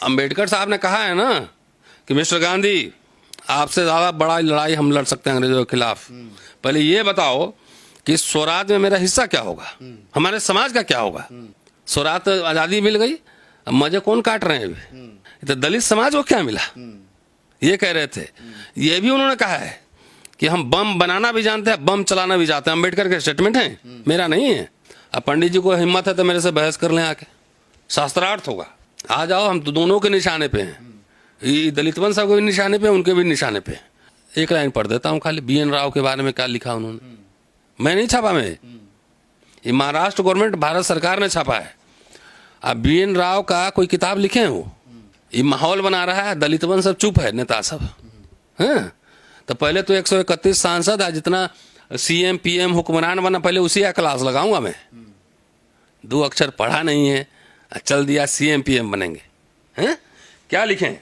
अंबेडकर साहब ने कहा है ना कि मिस्टर गांधी, आपसे ज़्यादा बड़ा लड़ाई हम लड़ सकते हैं अंग्रेजों के खिलाफ। पहले ये बताओ कि स्वराज में मेरा हिस्सा क्या होगा, हमारे समाज का क्या होगा। स्वराज तो आज़ादी मिल गई, अब मजे कौन काट रहे हैं अभी, तो दलित समाज को क्या मिला, ये कह रहे थे। ये भी उन्होंने कहा है कि हम बम बनाना भी जानते हैं, बम चलाना भी जानते हैं। अंबेडकर के स्टेटमेंट है, मेरा नहीं है। अब पंडित जी को हिम्मत है तो मेरे से बहस कर लें आके, शास्त्रार्थ होगा। आ जाओ, हम तो दोनों के निशाने पे हैं, ये दलित वंश साहब के भी निशाने पे, उनके भी निशाने पे। एक लाइन पढ़ देता हूँ खाली, BN राव के बारे में क्या लिखा उन्होंने। मैं नहीं छापा, मैं, ये महाराष्ट्र गवर्नमेंट, भारत सरकार ने छापा है। अब BN राव का कोई किताब लिखे हैं वो, ये माहौल बना रहा है, दलित वंश सब चुप है, नेता सब हैं। तो पहले तो 131 सांसद है, जितना CM PM हुक्मरान बना, पहले उसी का क्लास लगाऊंगा मैं। 2 अक्षर पढ़ा नहीं है, चल दिया CM PM बनेंगे, हैं। क्या लिखें,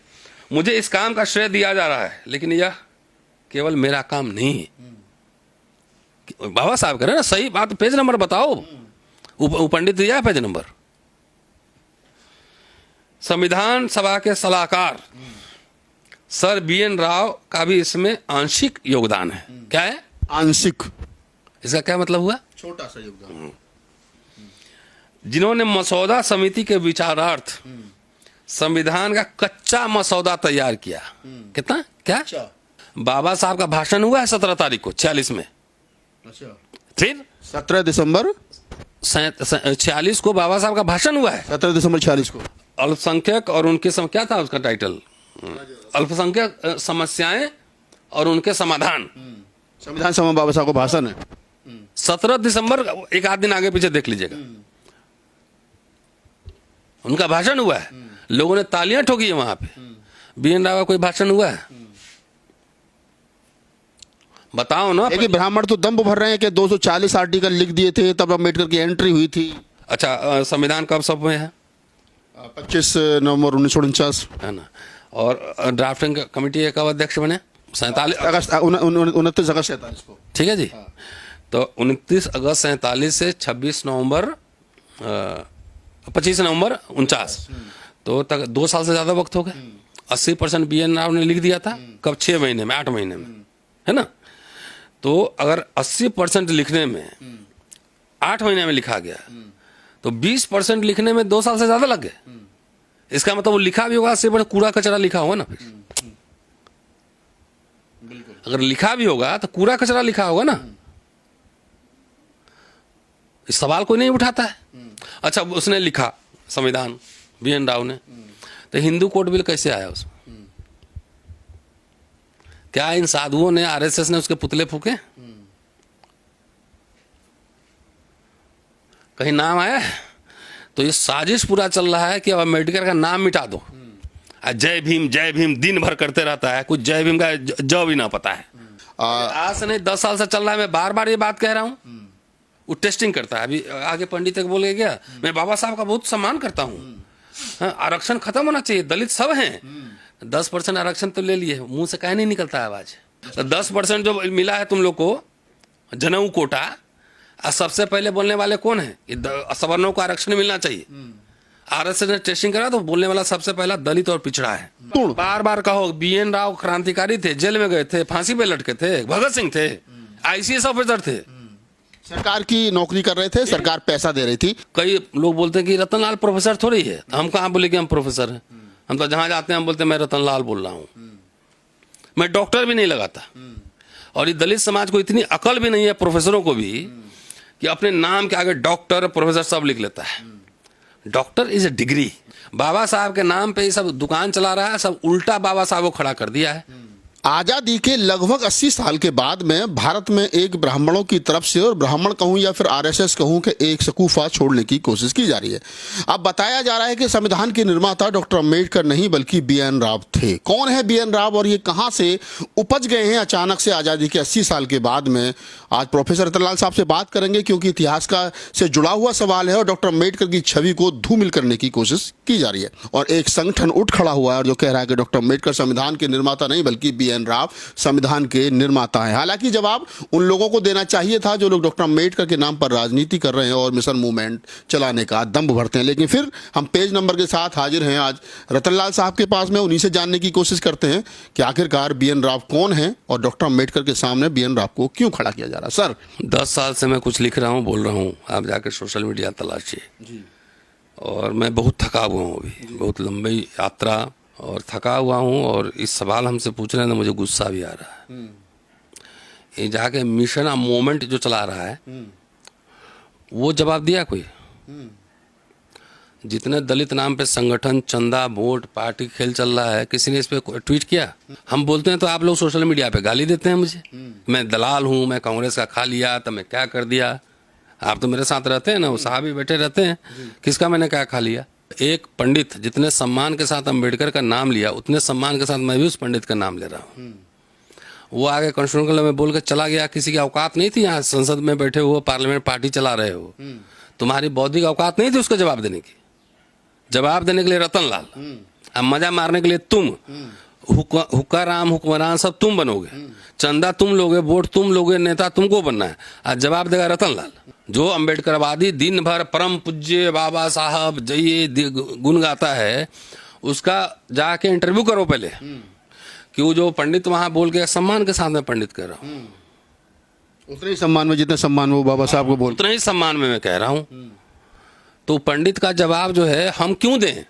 मुझे इस काम का श्रेय दिया जा रहा है, लेकिन यह केवल मेरा काम नहीं है। बाबा साहब कह रहे हैं ना, सही बात, पेज नंबर बताओ। पंडित दिया है पेज नंबर। संविधान सभा के सलाहकार सर BN राव का भी इसमें आंशिक योगदान है। क्या है आंशिक? इसका क्या मतलब हुआ? छोटा सा योगदान। जिन्होंने मसौदा समिति के विचारार्थ संविधान का कच्चा मसौदा तैयार किया। कितना क्या? बाबा साहब का भाषण हुआ है 17 तारीख को 46 में। अच्छा। फिर 17 दिसंबर 46 को बाबा साहब का भाषण हुआ है। 17 दिसंबर 46 को। अल्पसंख्यक और उनके क्या था उसका टाइटल? अल्पसंख्यक समस्याएं और उनके समाधान। संविधान सभा में बाबा साहब का भाषण है 17 दिसंबर, एक आध दिन आगे पीछे देख लीजिएगा, उनका भाषण हुआ है। लोगों ने तालियां ठोकी है वहां पे। BN राव का कोई भाषण हुआ है? बताओ ना। लेकिन ब्राह्मण तो दम भर रहे हैं कि 240 आर्टिकल लिख दिए थे, तब अम्बेडकर की एंट्री हुई थी। अच्छा, संविधान कब सब में है? 25 नवंबर 1949 है ना। और ड्राफ्टिंग कमेटी कब अध्यक्ष बने? 29 अगस्त 47 को। ठीक है जी। तो 29 अगस्त 47 से 26 नवंबर 25 नवंबर 49, तो तक 2 साल से ज्यादा वक्त हो गया। 80% BN राव ने लिख दिया था। कब? 6 महीने में, 8 महीने में, है ना। तो अगर 80% लिखने में 8 महीने में लिखा गया, तो 20% लिखने में 2 साल से ज्यादा लग गए। इसका मतलब वो लिखा भी होगा, इससे बड़ा कूड़ा कचरा लिखा होगा ना। फिर अगर लिखा भी होगा तो कूड़ा कचरा लिखा होगा ना। इस सवाल कोई नहीं उठाता है। अच्छा, उसने लिखा संविधान, BN राव ने, तो हिंदू कोड बिल कैसे आया उसमें? क्या इन साधुओं ने, RSS ने उसके पुतले फूके? कहीं नाम आया है? तो ये साजिश पूरा चल रहा है कि अब अम्बेडकर का नाम मिटा दो। जय भीम दिन भर करते रहता है, कुछ जय भीम का ज भी ना पता है। आज से नहीं, 10 साल से चल रहा है। मैं बार बार ये बात कह रहा हूँ। वो टेस्टिंग करता है। अभी आगे पंडित तक बोल गया, मैं बाबा साहब का बहुत सम्मान करता हूँ। आरक्षण खत्म होना चाहिए, दलित सब हैं। 10% आरक्षण तो ले लिए, मुंह से कहीं नहीं निकलता है आवाज। 10% जो मिला है तुम लोग को, जनेऊ कोटा, सबसे पहले बोलने वाले कौन है? सवर्णों को आरक्षण मिलना चाहिए। RSS ने टेस्टिंग करा तो बोलने वाला सबसे पहला दलित और पिछड़ा है। बार बार कहो, BN राव क्रांतिकारी थे, जेल में गए थे, फांसी पे लटके थे, भगत सिंह थे, ICS ऑफिसर थे, सरकार की नौकरी कर रहे थे, सरकार पैसा दे रही थी। कई लोग बोलते हैं कि रतनलाल प्रोफेसर थोड़ी है। हम कहाँ बोले कि हम प्रोफेसर हैं? हम तो जहां जाते हैं हम बोलते हैं मैं रतनलाल बोल रहा हूँ। मैं डॉक्टर भी नहीं लगाता। और ये दलित समाज को इतनी अकल भी नहीं है, प्रोफेसरों को भी, कि अपने नाम के आगे डॉक्टर प्रोफेसर सब लिख लेता है। Doctor is a degree. Baba Saheb के नाम पे ये सब दुकान चला रहा है, सब उल्टा बाबा साहब को खड़ा कर दिया है। आजादी के लगभग 80 साल के बाद में भारत में एक ब्राह्मणों की तरफ से, और ब्राह्मण कहूं या फिर RSS कहूं, कि एक शकूफा छोड़ने की कोशिश की जा रही है। अब बताया जा रहा है कि संविधान के निर्माता डॉक्टर अम्बेडकर नहीं बल्कि BN राव थे। कौन है BN राव और ये कहां से उपज गए हैं अचानक से आजादी के 80 साल के बाद में? आज प्रोफेसर रतनलाल साहब से बात करेंगे, क्योंकि इतिहास का से जुड़ा हुआ सवाल है और डॉक्टर अम्बेडकर की छवि को धूमिल करने की कोशिश की जा रही है। और एक संगठन उठ खड़ा हुआ है और जो कह रहा है कि डॉक्टर अम्बेडकर संविधान के निर्माता नहीं बल्कि BN राव संविधान के निर्माता हैं। हालांकि जवाब उन लोगों को देना चाहिए था जो लोग डॉक्टर अम्बेडकर के नाम पर राजनीति कर रहे हैं और मिशन मूवमेंट चलाने का दम्भ भरते हैं। लेकिन फिर हम पेज नंबर के साथ हाजिर हैं आज रतनलाल साहब के पास में, उन्हीं से जानने की कोशिश करते हैं कि आखिरकार BN राव कौन है और डॉक्टर अम्बेडकर के सामने BN राव को क्यों खड़ा किया जा रहा है। सर 10 साल से मैं कुछ लिख रहा हूँ, बोल रहा हूँ, आप जाकर सोशल मीडिया तलाशिए। और मैं बहुत थका हुआ हूँ, अभी बहुत लंबी यात्रा और थका हुआ हूँ। और इस सवाल हमसे पूछ रहे हैं तो मुझे गुस्सा भी आ रहा है। ये जाके मिशन मूवमेंट जो चला रहा है वो जवाब दिया कोई? जितने दलित नाम पे संगठन, चंदा, वोट, पार्टी खेल चल रहा है, किसी ने इस पे ट्वीट किया? हम बोलते हैं तो आप लोग सोशल मीडिया पे गाली देते हैं मुझे, मैं दलाल हूँ, मैं कांग्रेस का खा लिया तो मैं क्या कर दिया। आप तो मेरे साथ रहते हैं ना, वो साहब भी बैठे रहते हैं, किसका मैंने क्या खा लिया। एक पंडित जितने सम्मान के साथ अम्बेडकर का नाम लिया उतने सम्मान के साथ मैं भी उस पंडित का नाम ले रहा हूँ। वो आगे कॉन्स्टिट्यूशन में बोल के चला गया, किसी की औकात नहीं थी यहाँ संसद में बैठे हो, पार्लियामेंट पार्टी चला रहे हो, तुम्हारी बौद्धिक औकात नहीं थी उसका जवाब देने की। जवाब देने के लिए रतनलाल, अब मजा मारने के लिए तुम, हुक्काराम हुक्मरान सब तुम बनोगे, चंदा तुम लोगे, वोट तुम लोगे, नेता तुमको बनना है। आज जवाब देगा रतनलाल जो अम्बेडकरवादी दिन भर परम पूज्य बाबा साहब जय गुण गाता है, उसका जाके इंटरव्यू करो पहले कि वो जो पंडित वहां बोल के सम्मान के साथ में पंडित कह रहा हूँ, उतने ही सम्मान में जितने सम्मान वो बाबा साहब को बोल, उतने ही सम्मान में मैं कह रहा हूँ। तो पंडित का जवाब जो है हम क्यों दें?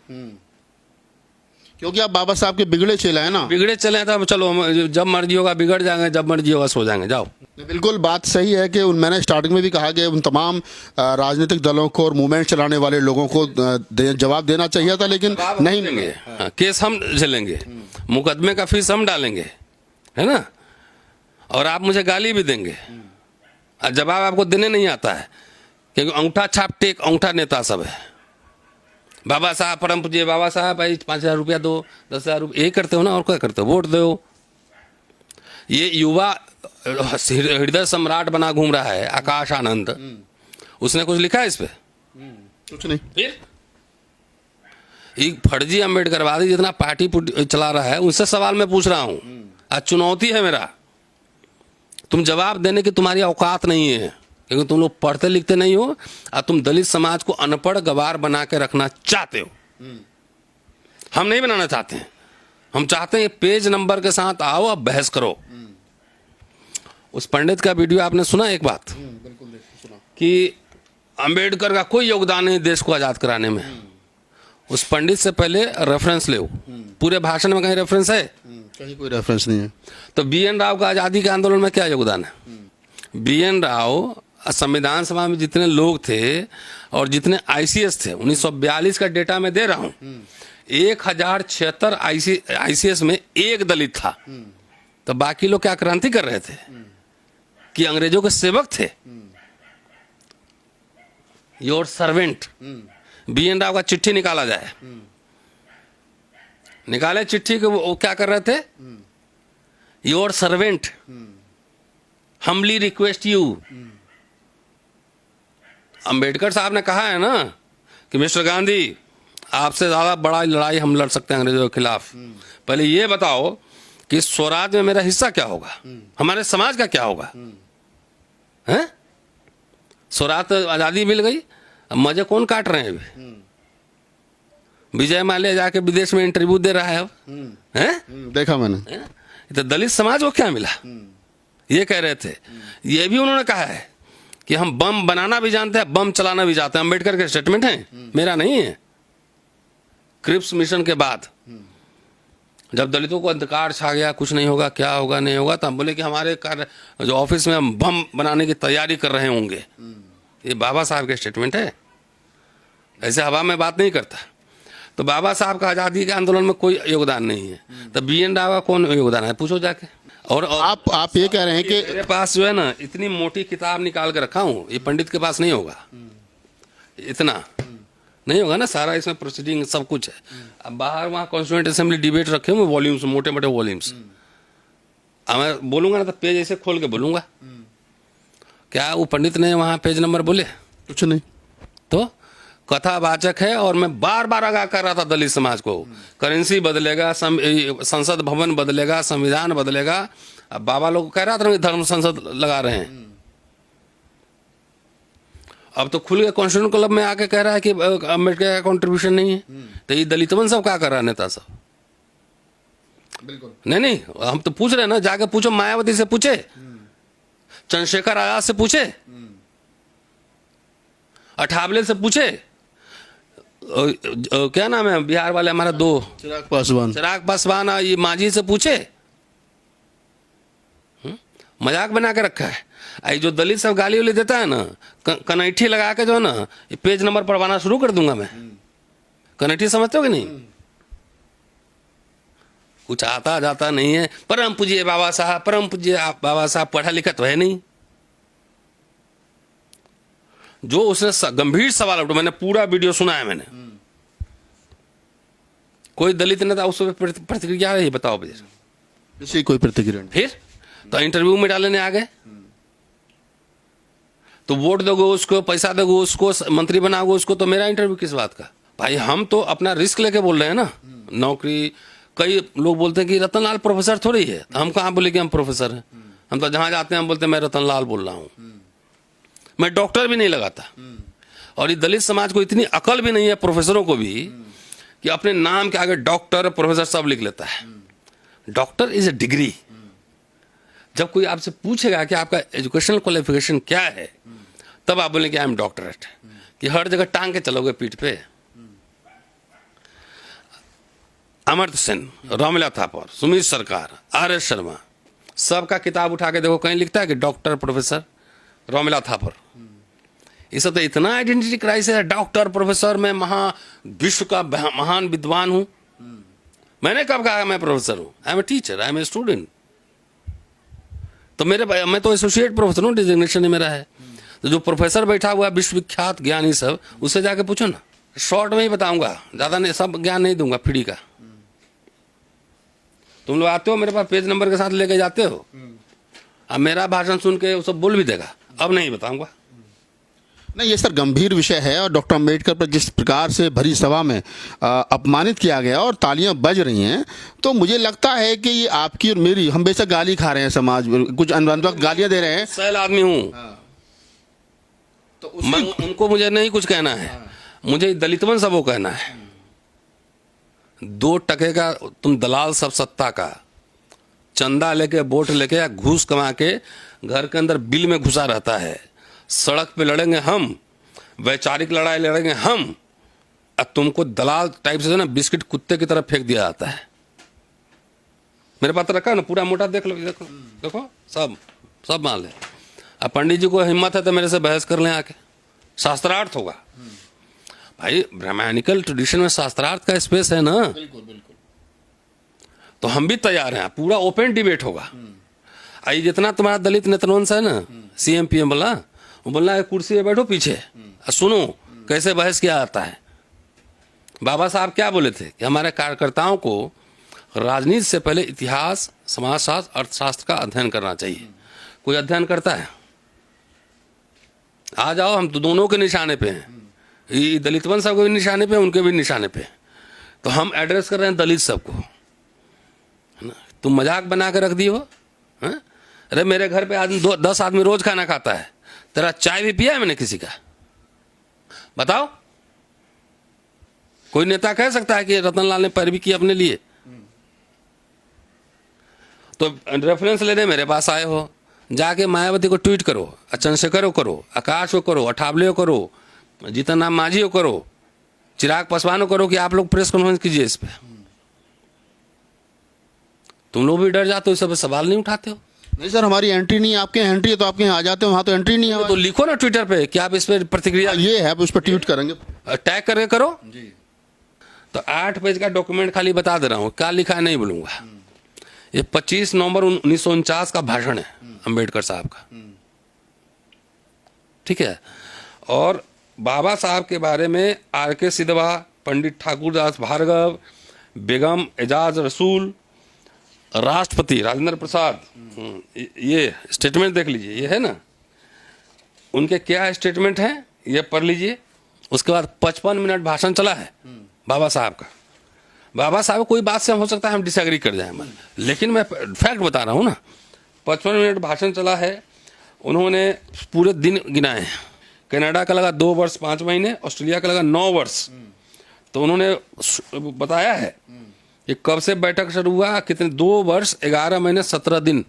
क्योंकि आप बाबा साहब के बिगड़े चेला है ना। बिगड़े चले तो चलो, जब मर्जी होगा बिगड़ जाएंगे, जब मर्जी होगा सो जाएंगे, जाओ। बिल्कुल बात सही है कि मैंने स्टार्टिंग में भी कहा कि उन तमाम राजनीतिक दलों को और मूवमेंट चलाने वाले लोगों को जवाब देना चाहिए था, लेकिन नहीं देंगे। केस हम झेलेंगे, मुकदमे का फीस हम डालेंगे, है ना, और आप मुझे गाली भी देंगे। जवाब आपको देने नहीं आता है क्योंकि अंगूठा छाप टेक अंगूठा नेता सब है। बाबा साहब परम पूज्य बाबा साहब, भाई 5,000 रुपया दो, 10,000 रुपये, ये करते हो ना, और क्या करते हो? वोट दो। ये युवा हृदय सम्राट बना घूम रहा है आकाश आनंद, उसने कुछ लिखा है इस पे? कुछ नहीं। फिर एक फर्जी अम्बेडकरवादी जितना पार्टी चला रहा है उनसे सवाल मैं पूछ रहा हूं। आज चुनौती है मेरा, तुम जवाब देने की तुम्हारी औकात नहीं है क्योंकि तुम लोग पढ़ते लिखते नहीं हो और तुम दलित समाज को अनपढ़ गवार बना के रखना चाहते हो। हम नहीं बनाना चाहते हैं, हम चाहते हैं पेज नंबर के साथ आओ और बहस करो। उस पंडित का वीडियो आपने सुना? एक बात कि अंबेडकर का कोई योगदान नहीं देश को आजाद कराने में। उस पंडित से पहले रेफरेंस ले, पूरे भाषण में कहीं रेफरेंस है? कहीं कोई रेफरेंस नहीं है। तो BN राव का आजादी के आंदोलन में क्या योगदान है? BN राव संविधान सभा में जितने लोग थे और जितने ICS थे, 1942 का डेटा मैं दे रहा हूं, 1076 ICS में एक दलित था। तो बाकी लोग क्या क्रांति कर रहे थे कि अंग्रेजों के सेवक थे? Your servant. BN राव का चिट्ठी निकाला जाए, निकाले चिट्ठी को, वो क्या कर रहे थे? Your servant, humbly request you. Ambedkar साहब ने कहा है ना कि मिस्टर गांधी, आपसे ज्यादा बड़ा लड़ाई हम लड़ सकते हैं अंग्रेजों के खिलाफ। पहले ये बताओ कि स्वराज में मेरा हिस्सा क्या होगा, हमारे समाज का क्या होगा? हैं? स्वराज तो आजादी मिल गई, अब मजे कौन काट रहे हैं अभी? विजय माल्या जाके विदेश में इंटरव्यू दे रहा है अब, हैं? देखा मैंने। तो दलित समाज को क्या मिला? ये कह रहे थे। ये भी उन्होंने कहा है कि हम बम बनाना भी जानते हैं, बम चलाना भी जानते हैं। अम्बेडकर के स्टेटमेंट है, मेरा नहीं है। क्रिप्स मिशन के बाद जब दलितों को अंधकार छा गया, कुछ नहीं होगा, क्या होगा नहीं होगा, तो हम बोले कि हमारे कार्य जो ऑफिस में हम बम बनाने की तैयारी कर रहे होंगे। ये बाबा साहब के स्टेटमेंट है, ऐसे हवा में बात नहीं करता। तो बाबा साहब का आज़ादी के आंदोलन में कोई योगदान नहीं है, तो BN राव का कौन योगदान है? पूछो जाके। और आप ये कह रहे हैं कि मेरे पास जो है ना इतनी मोटी किताब निकाल के रखा हूँ, ये पंडित के पास नहीं होगा, इतना नहीं होगा ना, सारा इसमें प्रोसीडिंग सब कुछ है। अब बाहर वहाँ कॉन्स्टिट्यूएंट असेंबली डिबेट रखे हुए वॉल्यूम्स, मोटे मोटे वॉल्यूम्स। अब मैं बोलूंगा ना तो पेज ऐसे खोल के बोलूंगा। क्या वो पंडित ने वहाँ पेज नंबर बोले? कुछ नहीं। तो कथावाचक है। और मैं बार बार आगाह कर रहा था दलित समाज को, करेंसी बदलेगा, संसद भवन बदलेगा, संविधान बदलेगा। अब बाबा लोग कह रहा था कि धर्म संसद लगा रहे हैं, अब तो खुल के कॉन्स्टिट्यूशन क्लब में आके कह रहा है कि अम्बेडकर का कंट्रीब्यूशन नहीं है। तो ये दलितवन सब क्या कर रहा है, नेता सब? बिल्कुल नहीं, हम तो पूछ रहे हैं ना, जाके पूछो, मायावती से पूछे, चंद्रशेखर आजाद से पूछे, अठावले से पूछे, क्या नाम है बिहार वाले हमारा दो, चिराग पासवान, ये मांझी से पूछे। मजाक बना के रखा है। आई जो दलित सब गाली वाली देता है ना, कनैठी लगा के जो है ना, ये पेज नंबर पढ़वाना शुरू कर दूंगा मैं। कनैठी समझते हो कि नहीं? कुछ आता जाता नहीं है। परम पूज्य बाबा साहब, परम पूज्य बाबा साहब, पढ़ा लिखा तो है नहीं। जो उसने गंभीर सवाल उठा, मैंने पूरा वीडियो सुना है मैंने। कोई दलित नेता उस पर प्रतिक्रिया है, बताओ इसी कोई प्रतिक्रिया नहीं। फिर तो इंटरव्यू में डालने आ गए। तो वोट दोगे उसको, पैसा दोगे उसको, मंत्री बनाओगे उसको, तो मेरा इंटरव्यू किस बात का? भाई हम तो अपना रिस्क लेके बोल रहे हैं ना। नौकरी, कई लोग बोलते हैं कि रतनलाल प्रोफेसर थोड़ी है, तो हम कहाँ बोले कि हम प्रोफेसर हैं? हम तो जहाँ जाते हैं हम बोलते हैं मैं रतनलाल बोल रहा हूँ, मैं डॉक्टर भी नहीं लगाता। और ये दलित समाज को इतनी अकल भी नहीं है, प्रोफेसरों को भी, कि अपने नाम के आगे डॉक्टर प्रोफेसर सब लिख लेता है। Doctor is a degree. जब कोई आपसे पूछेगा कि आपका एजुकेशनल क्वालिफिकेशन क्या है, तब आप बोलेंगे आई एम डॉक्टरेट। कि हर जगह टांग के चलोगे पीठ पे। अमर्त्य सेन, रामलीला थापर, सुमित सरकार, आर.एस. शर्मा, सबका किताब उठा के देखो, कहीं लिखता है कि डॉक्टर प्रोफेसर रामलीला थापर। इस तो इतना आइडेंटिटी क्राइसिस है, डॉक्टर प्रोफेसर, मैं विश्व का महान विद्वान हूं। मैंने कब कहा मैं प्रोफेसर हूं? I am a teacher, I am a student. तो मैं तो एसोसिएट प्रोफेसर हूं, डिजिग्नेशन ही मेरा है। तो जो प्रोफेसर बैठा हुआ विश्वविख्यात ज्ञानी सब, उससे जाके पूछो ना। शॉर्ट में ही बताऊंगा, ज्यादा नहीं, सब ज्ञान नहीं दूंगा फ्री का। तुम लोग आते हो मेरे पास, पेज नंबर के साथ लेके जाते हो, अब मेरा भाषण सुन के वो सब बोल भी देगा। अब नहीं बताऊंगा। नहीं, ये सर गंभीर विषय है। और डॉक्टर अम्बेडकर पर जिस प्रकार से भरी सभा में अपमानित किया गया और तालियां बज रही हैं, तो मुझे लगता है कि ये आपकी और मेरी, हम बेशक गाली खा रहे हैं, समाज में कुछ वक्त गालियां दे रहे हैं, सैल आदमी हूं। तो उनको मुझे नहीं कुछ कहना है, मुझे दलितवन सबको कहना है। 2 टके का तुम दलाल सब सत्ता का, चंदा लेके, वोट लेके या घूस कमा के घर के अंदर बिल में घुसा रहता है। सड़क पे लड़ेंगे हम, वैचारिक लड़ाई लड़ेंगे हम, और तुमको दलाल टाइप से ना बिस्किट कुत्ते की तरफ फेंक दिया जाता है। मेरे पास रखा है ना पूरा मोटा, देख लो, देखो देखो, सब माल है। अब पंडित जी को हिम्मत है तो मेरे से बहस कर लें आके, शास्त्रार्थ होगा। भाई ब्राह्मणिकल ट्रेडिशन में शास्त्रार्थ का स्पेस है ना। बिल्कुल बिल्कुल। तो हम भी तैयार हैं, पूरा ओपन डिबेट होगा। आई जितना तुम्हारा दलित नेतृवंश है ना, सीएम पीएम बोला, वो बोलना है कुर्सी पे बैठो पीछे, सुनो कैसे बहस किया जाता है। बाबा साहब क्या बोले थे कि हमारे कार्यकर्ताओं को राजनीति से पहले इतिहास, समाजशास्त्र, अर्थशास्त्र का अध्ययन करना चाहिए। कोई अध्ययन करता है? आ जाओ, हम तो दोनों के निशाने पे हैं। ये दलितवन सब के भी निशाने पे, उनके भी निशाने पे। तो हम एड्रेस कर रहे हैं दलित सबको, है ना। तुम मजाक बना के रख दिए हो। अरे मेरे घर पे आदमी 10 आदमी रोज खाना खाता है, तेरा चाय भी पिया है मैंने किसी का? बताओ। कोई नेता कह सकता है कि रतनलाल ने पैरवी की अपने लिए? तो रेफरेंस लेने मेरे पास आए हो, जाके मायावती को ट्वीट करो, चंद्रशेखर को करो, आकाश को करो, अठावले को करो, जीतन राम मांझी को करो, चिराग पासवान को करो कि आप लोग प्रेस कॉन्फ्रेंस कीजिए इस पे। तुम लोग भी डर जाते हो, इस सब सवाल नहीं उठाते हो। नहीं सर, हमारी एंट्री नहीं है, आपके एंट्री है तो आपके यहाँ आ जाते हो, वहाँ तो एंट्री नहीं है। तो लिखो ना ट्विटर पे कि आप इस पे प्रतिक्रिया, ये है, उस पर ट्वीट करेंगे, टैग करके करो जी। तो 8 पेज का डॉक्यूमेंट खाली बता दे रहा हूँ, क्या लिखा है नहीं बोलूंगा। ये 25 नवंबर 1949 का भाषण है अंबेडकर साहब का, ठीक है। और बाबा साहब के बारे में R.K. सिधवा, पंडित ठाकुरदास भार्गव, बेगम एजाज रसूल, राष्ट्रपति राजेंद्र प्रसाद, ये स्टेटमेंट देख लीजिए, ये है ना, उनके क्या स्टेटमेंट है, ये पढ़ लीजिए। उसके बाद 55 मिनट भाषण चला है बाबा साहब का। बाबा साहब कोई बात से हो सकता है हम डिसएग्री कर जाए, लेकिन मैं फैक्ट बता रहा हूँ ना। 55 मिनट भाषण चला है, उन्होंने पूरे दिन गिनाए हैं। कनाडा का लगा 2 वर्ष 5 महीने, ऑस्ट्रेलिया का लगा 9 वर्ष। तो उन्होंने बताया है कि कब से बैठक शुरू हुआ, कितने 2 वर्ष 11 महीने 17 दिन।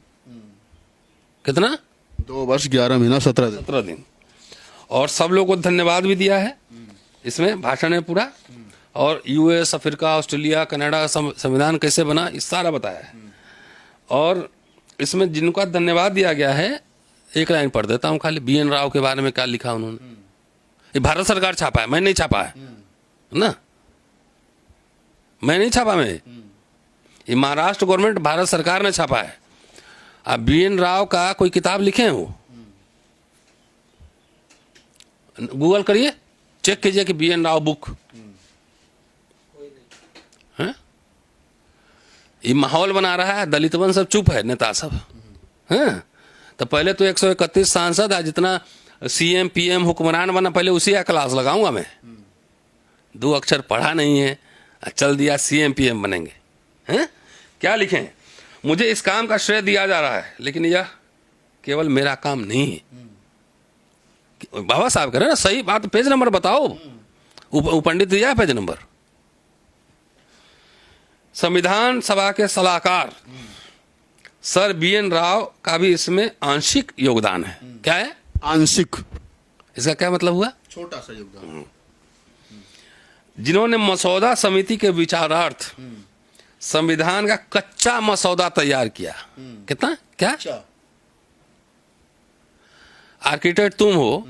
कितना? 2 वर्ष 11 महीना 17 दिन। और सब लोगों को धन्यवाद भी दिया है इसमें भाषण में पूरा। और यूएस, अफ्रीका, ऑस्ट्रेलिया, कनाडा का संविधान कैसे बना, इस सारा बताया है। और इसमें जिनका धन्यवाद दिया गया है, एक लाइन पढ़ देता हूँ खाली। BN राव के बारे में क्या लिखा उन्होंने। ये भारत सरकार छापा है, मैं नहीं छापा है ना, मैं नहीं छापा। मैं ये महाराष्ट्र गवर्नमेंट, भारत सरकार ने छापा है। आप BN राव का कोई किताब लिखे हैं, वो गूगल करिए, चेक कीजिए कि BN राव बुक है। ये माहौल बना रहा है, दलितवन सब चुप है, नेता सब हैं। तो पहले तो 131 सांसद है, जितना CM PM हुक्मरान बना, पहले उसी का क्लास लगाऊंगा मैं। 2 अक्षर पढ़ा नहीं है, चल दिया CM PM बनेंगे हैं। क्या लिखें? मुझे इस काम का श्रेय दिया जा रहा है, लेकिन यह केवल मेरा काम नहीं है। बाबा साहब कह रहे हैं ना, सही बात। पेज नंबर बताओ, पंडित दिया है पेज नंबर। संविधान सभा के सलाहकार सर BN राव का भी इसमें आंशिक योगदान है। क्या है? आंशिक। इसका क्या मतलब हुआ? छोटा सा योगदान। जिन्होंने मसौदा समिति के विचारार्थ संविधान का कच्चा मसौदा तैयार किया। कितना? क्या? आर्किटेक्ट तुम हो,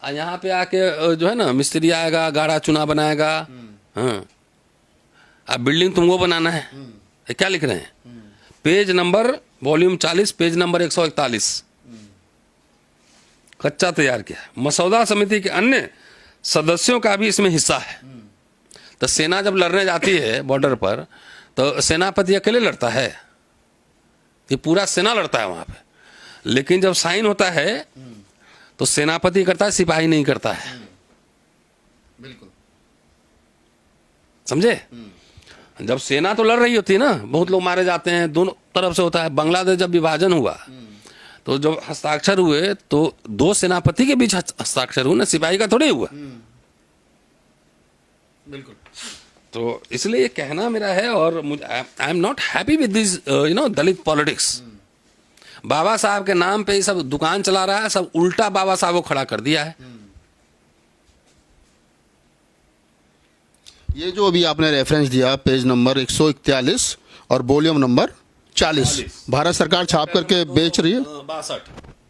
यहाँ पे आके जो है ना, मिस्त्री आएगा, गाढ़ा चुना बनाएगा। हाँ, अब बिल्डिंग तुमको बनाना है। क्या लिख रहे हैं? Page number, volume 40, page number 141, कच्चा तैयार किया। मसौदा समिति के अन्य सदस्यों का भी इसमें हिस्सा है। तो सेना जब लड़ने जाती है बॉर्डर पर, तो सेनापति अकेले लड़ता है? ये पूरा सेना लड़ता है वहां पे। लेकिन जब साइन होता है तो सेनापति करता है, सिपाही नहीं करता है। बिल्कुल समझे? जब सेना तो लड़ रही होती है ना, बहुत लोग मारे जाते हैं, दोनों तरफ से होता है। बांग्लादेश जब विभाजन हुआ तो जब हस्ताक्षर हुए तो 2 सेनापति के बीच हस्ताक्षर हुए ना, सिपाही का थोड़ी हुआ। बिल्कुल। तो इसलिए ये कहना मेरा है, और मुझे I am not happy with this Dalit politics. Baba Saheb के नाम पे ये सब दुकान चला रहा है, सब उल्टा बाबा साहब को खड़ा कर दिया है। ये जो अभी आपने रेफरेंस दिया, पेज नंबर 141 और वॉल्यूम नंबर 40, भारत सरकार छाप करके बेच रही है। 62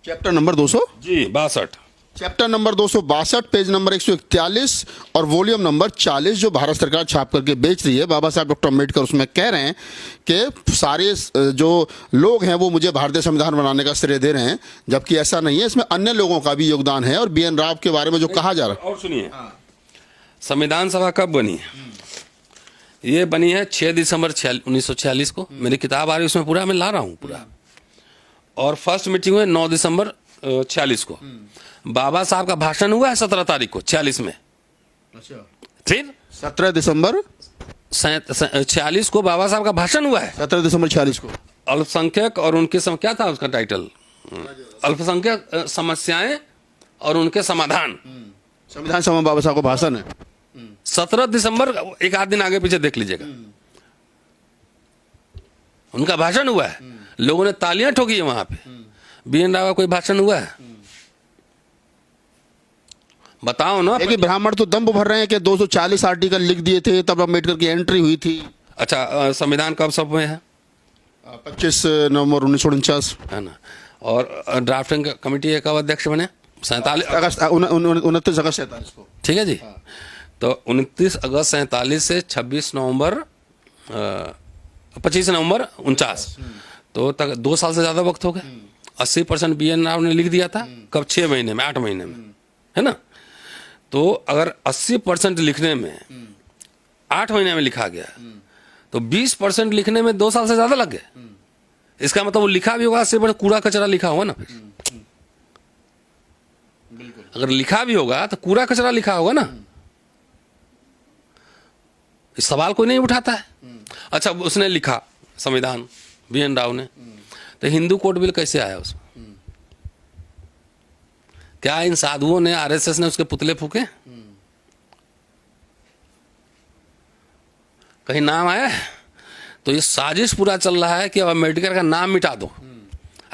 चैप्टर नंबर 200 जी, 62 चैप्टर नंबर 262, पेज नंबर 141 और वॉल्यूम नंबर 40 जो भारत सरकार छाप करके बेच रही है। बाबा साहब डॉक्टर अम्बेडकर उसमें कह रहे हैं कि सारे जो लोग हैं वो मुझे भारतीय संविधान बनाने का श्रेय दे रहे हैं, जबकि ऐसा नहीं है। इसमें अन्य लोगों का भी योगदान है। और BN राव के बारे में जो कहा जा रहा है, और सुनिए, संविधान सभा कब बनी है? ये बनी है 6 दिसंबर 1946 को। मेरी किताब आ रही है, उसमें पूरा मैं ला रहा हूँ पूरा। और फर्स्ट मीटिंग हुई 9 दिसंबर 46 को। बाबा साहब का भाषण हुआ है 17 तारीख को 46 में। अच्छा। फिर 17 दिसंबर 46 को बाबा साहब का भाषण हुआ है। 17 दिसंबर 46 को। अल्पसंख्यक और उनके क्या था उसका टाइटल? अल्पसंख्यक समस्याएं और उनके समाधान। संविधान सभा में बाबा साहब का भाषण है 17 दिसंबर, एक आध दिन आगे पीछे देख लीजिएगा। उनका भाषण हुआ है, लोगों ने तालियां ठोकी है वहां पे। BN राव का कोई भाषण हुआ है? बताओ ना। लेकिन ब्राह्मण तो दम भर रहे हैं कि 240 आर्टिकल लिख दिए थे, तब अम्बेडकर की एंट्री हुई थी। अच्छा, संविधान कब सब हुए हैं? 25 नवंबर 1949 है ना। और ड्राफ्टिंग कमेटी कब अध्यक्ष बने? 29 अगस्त 47 को। ठीक है जी। तो 29 अगस्त 47 से 25 नवंबर 49, तो तक 2 साल से ज़्यादा वक्त हो गया। 80% BN राव ने लिख दिया था। कब? 6 महीने में, 8 महीने में, है ना। तो अगर 80% लिखने में 8 महीने में लिखा गया, तो 20% लिखने में 2 साल से ज़्यादा लग गए। इसका मतलब वो लिखा भी होगा, सिर्फ कूड़ा कचरा लिखा होगा ना। फिर अगर लिखा भी होगा तो कूड़ा कचरा लिखा होगा ना, इस सवाल कोई नहीं उठाता है। अच्छा, उसने लिखा संविधान, BN राव ने, तो हिंदू कोड बिल कैसे आया उसमें? क्या इन साधुओं ने, RSS ने उसके पुतले फूके? कहीं नाम आया है? तो ये साजिश पूरा चल रहा है कि अब अम्बेडकर का नाम मिटा दो।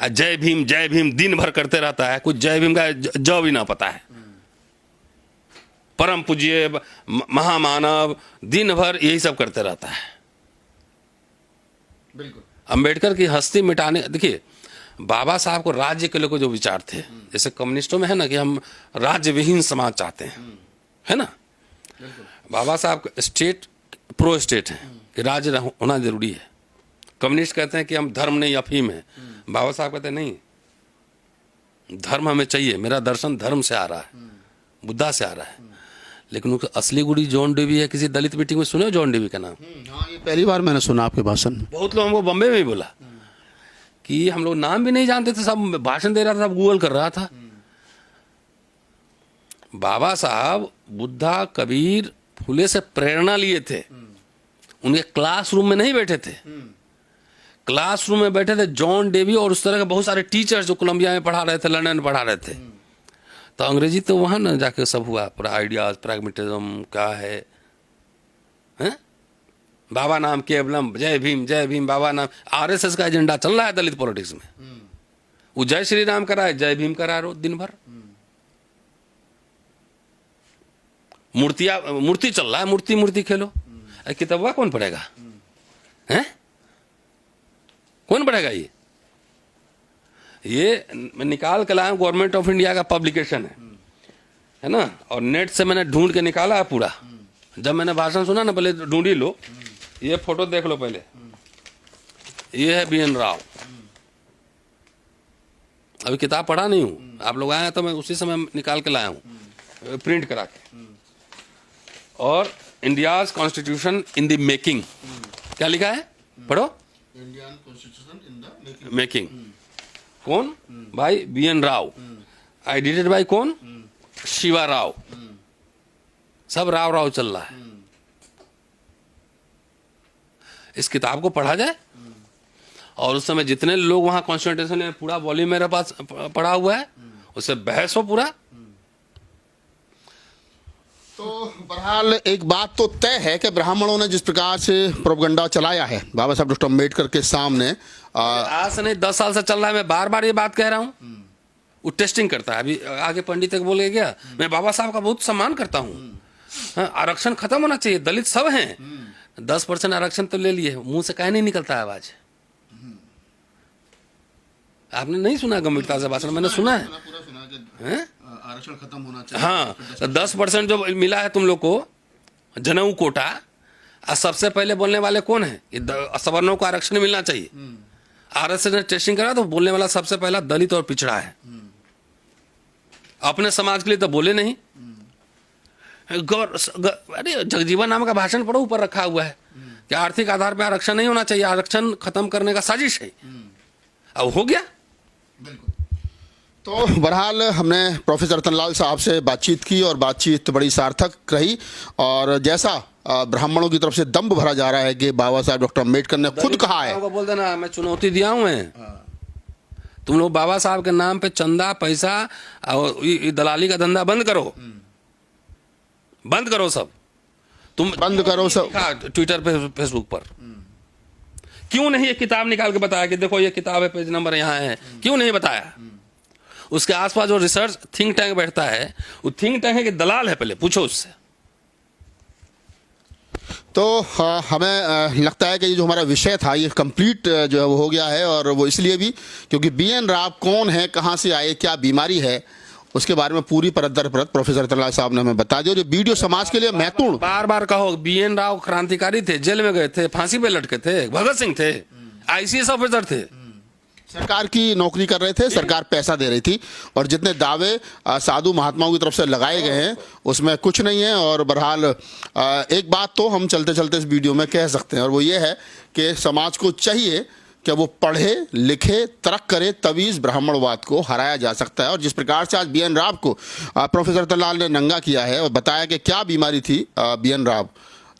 जय भीम दिन भर करते रहता है, कुछ जय भीम का ज भी ना पता है। परम पूज्य महामानव, दिन भर यही सब करते रहता है। बिल्कुल। अम्बेडकर की हस्ती मिटाने, देखिए बाबा साहब को राज्य के लिए जो विचार थे, जैसे कम्युनिस्टों में है ना कि हम राज्य विहीन समाज चाहते हैं, है ना। बाबा साहब स्टेट प्रो स्टेट है कि राज्य होना जरूरी है। कम्युनिस्ट कहते हैं कि हम धर्म नहीं अफीम है। बाबा साहब कहते हैं नहीं, धर्म हमें चाहिए, मेरा दर्शन धर्म से आ रहा है, बुद्धा से आ रहा है। लेकिन उसका असली गुरु जॉन डेवी है। किसी दलित मीटिंग में सुने जॉन डेवी का नाम? हाँ, ये पहली बार मैंने सुना आपके भाषण में। बहुत लोग हमको बम्बे में ही बोला कि हम लोग नाम भी नहीं जानते थे, सब भाषण दे रहा था, सब गूगल कर रहा था। बाबा साहब बुद्धा, कबीर, फुले से प्रेरणा लिए थे। उनके क्लासरूम में नहीं बैठे थे, क्लासरूम में बैठे थे जॉन डेवी और उस तरह के बहुत सारे टीचर्स जो कोलंबिया में पढ़ा रहे थे, लंदन में पढ़ा रहे थे। तो अंग्रेजी तो वहां ना जाके सब हुआ, पूरा आइडियाज, प्रैग्मेटिज्म क्या है, हैं? बाबा नाम केवलम, जय भीम बाबा नाम। RSS का एजेंडा चल रहा है दलित पॉलिटिक्स में। वो जय श्री राम कराए, जय भीम करा रो दिन भर। मूर्ति चल रहा है, मूर्ति खेलो। किताबा कौन पढ़ेगा? हैं? कौन पढ़ेगा? ये मैं निकाल के लाया, गवर्नमेंट ऑफ इंडिया का पब्लिकेशन है ना, और नेट से मैंने ढूंढ के निकाला है पूरा। जब मैंने भाषण सुना ना, पहले ढूंढ ही लो, ये फोटो देख लो पहले। ये है BN राव। अभी किताब पढ़ा नहीं हूं, आप लोग आए हैं तो मैं उसी समय निकाल के लाया हूं, प्रिंट करा के। और India's constitution in the making, क्या लिखा है? पढ़ो। Indian constitution in the making. कौन? भाई BN राव। एडिटेड बाय कौन? शिवा राव। सब राव चल रहा है। इस किताब को पढ़ा जाए, और उस समय जितने लोग वहां कॉन्स्टिट्यूशन में, पूरा वॉल्यूम मेरे पास पढ़ा हुआ है, उससे बहस हो पूरा। तो बहरहाल एक बात तो तय है कि ब्राह्मणों ने जिस प्रकार से प्रोपगंडा चलाया है बाबा साहब डॉक्टर अम्बेडकर के सामने, आज से नहीं 10 साल से चल रहा है। मैं बार बार ये बात कह रहा हूँ। वो टेस्टिंग करता है। अभी आगे पंडित तक बोल गया, मैं बाबा साहब का बहुत सम्मान करता हूँ। हाँ, आरक्षण खत्म होना चाहिए, दलित सब हैं। 10% आरक्षण तो ले लिए, मुंह से कहीं नहीं निकलता है आवाज। आपने नहीं सुना गंभीरता से भाषण? मैंने सुना है। आरक्षण खत्म होना चाहिए। हाँ, तो 10% जो मिला है तुम लोग को, जनेऊ कोटा, सबसे पहले बोलने वाले कौन है? सवर्णों को आरक्षण मिलना चाहिए। RSS ने टेस्टिंग करा तो बोलने वाला सबसे पहला दलित और पिछड़ा है। अपने समाज के लिए तो बोले नहीं। अरे जगजीवन नाम का भाषण पढ़ो, ऊपर रखा हुआ है कि आर्थिक आधार पर आरक्षण नहीं होना चाहिए, आरक्षण खत्म करने का साजिश है। अब हो गया। तो बहरहाल हमने प्रोफेसर रतनलाल साहब से बातचीत की और बातचीत बड़ी सार्थक रही। और जैसा ब्राह्मणों की तरफ से दम्भ भरा जा रहा है कि बाबा साहब डॉक्टर अम्बेडकर ने खुद कहा है, बोल देना मैं चुनौती दिया हूं मैं। तुम लोग बाबा साहब के नाम पे चंदा, पैसा और दलाली का धंधा बंद करो, बंद करो सब। तुम बंद करो सब। ट्विटर पे, फेसबुक पर क्यों नहीं ये किताब निकाल के बताया कि देखो ये किताब है, पेज नंबर यहाँ है? क्यों नहीं बताया? उसके आसपास जो रिसर्च थिंक टैंक बैठता है, वो थिंक टैंक है कि दलाल है? पहले पूछो उससे। तो हमें लगता है कि ये जो हमारा विषय था ये कंप्लीट जो है वो हो गया है। और वो इसलिए भी क्योंकि BN राव कौन है, कहाँ से आए, क्या बीमारी है, उसके बारे में पूरी परत दर परत प्रोफेसर रतनलाल साहब ने हमें बता दिया। जो वीडियो समाज के लिए महत्वपूर्ण, बार बार कहो, BN राव क्रांतिकारी थे, जेल में गए थे, फांसी पे लटके थे, भगत सिंह थे, ICS ऑफिसर थे, सरकार की नौकरी कर रहे थे, सरकार पैसा दे रही थी। और जितने दावे साधु महात्माओं की तरफ से लगाए गए हैं उसमें कुछ नहीं है। और बहरहाल एक बात तो हम चलते चलते इस वीडियो में कह सकते हैं, और वो ये है कि समाज को चाहिए कि वो पढ़े लिखे तर्क करे तभी इस ब्राह्मणवाद को हराया जा सकता है। और जिस प्रकार से आज बी.एन. राव को प्रोफेसर रतनलाल ने नंगा किया है और बताया कि क्या बीमारी थी बी.एन. राव,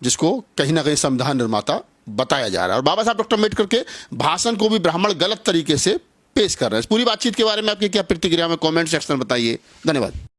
जिसको कहीं ना कहीं संविधान निर्माता बताया जा रहा है। और बाबा साहब डॉक्टर अम्बेडकर के भाषण को भी ब्राह्मण गलत तरीके से पेश कर रहे हैं। इस पूरी बातचीत के बारे में आपकी क्या प्रतिक्रिया में कमेंट सेक्शन में बताइए। धन्यवाद।